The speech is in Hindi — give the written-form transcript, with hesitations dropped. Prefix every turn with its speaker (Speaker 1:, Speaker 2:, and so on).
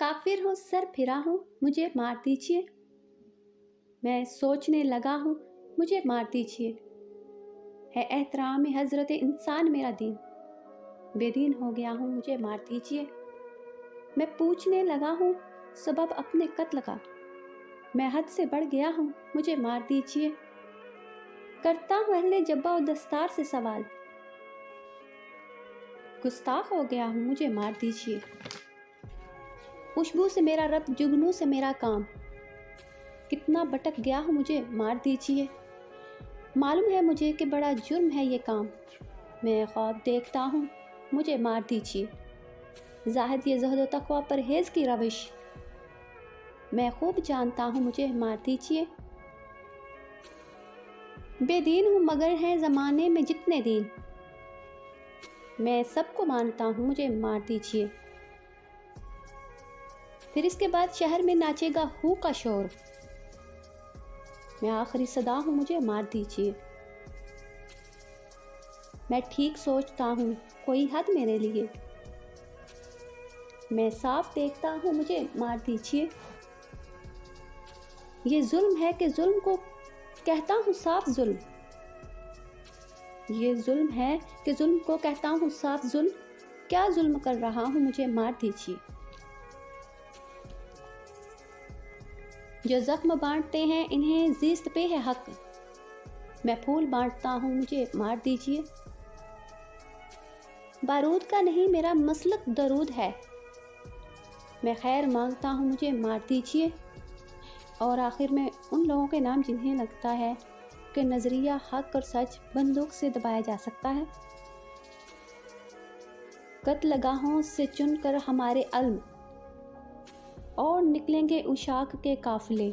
Speaker 1: काफिर हूँ, सर फिरा हूँ, मुझे मार दीजिए। मैं सोचने लगा हूँ, मुझे मार दीजिए। है एहतराम हज़रत इंसान मेरा दीन, बेदीन हो गया हूँ, मुझे मार दीजिए। मैं पूछने लगा हूँ सबब अपने कत्ल का, मैं हद से बढ़ गया हूँ, मुझे मार दीजिए। करता हूँ अहले जब्बा और दस्तार से सवाल, गुस्ताख हो गया हूँ, मुझे मार दीजिए। खुशबू से मेरा रब, जुगनू से मेरा काम, कितना भटक गया हूँ, मुझे मार दीजिए। मालूम है मुझे कि बड़ा जुर्म है ये काम, मैं ख्वाब देखता हूँ, मुझे मार दीजिए। ज़ाहिद ये ज़हद व तक़वा परहेज़ की रविश, मैं खूब जानता हूँ, मुझे मार दीजिए। बेदीन हूँ मगर हैं ज़माने में जितने दीन, मैं सबको मानता हूँ, मुझे मार दीजिए। फिर इसके बाद शहर में नाचेगा हू का शोर, मैं आखिरी सदा हूँ, मुझे मार दीजिए। मैं ठीक सोचता हूँ, कोई हद मेरे लिए, मैं साफ देखता हूँ, मुझे मार दीजिए। ये जुल्म है कि जुल्म को कहता हूँ साफ जुल्म, ये जुल्म है कि जुल्म को कहता हूँ साफ जुल्म। क्या जुल्म कर रहा हूँ, मुझे मार दीजिए। जो जख्म बांटते हैं इन्हें ज़िस्त पे है हक, मैं फूल बांटता हूँ, मुझे मार दीजिए। बारूद का नहीं मेरा मसलक दरूद है, मैं खैर मांगता हूँ, मुझे मार दीजिए। और आखिर में उन लोगों के नाम जिन्हें लगता है कि नज़रिया हक और सच बंदूक से दबाया जा सकता है। कत्लगाहों से चुन कर हमारे अल्म और निकलेंगे उशाक के काफिले।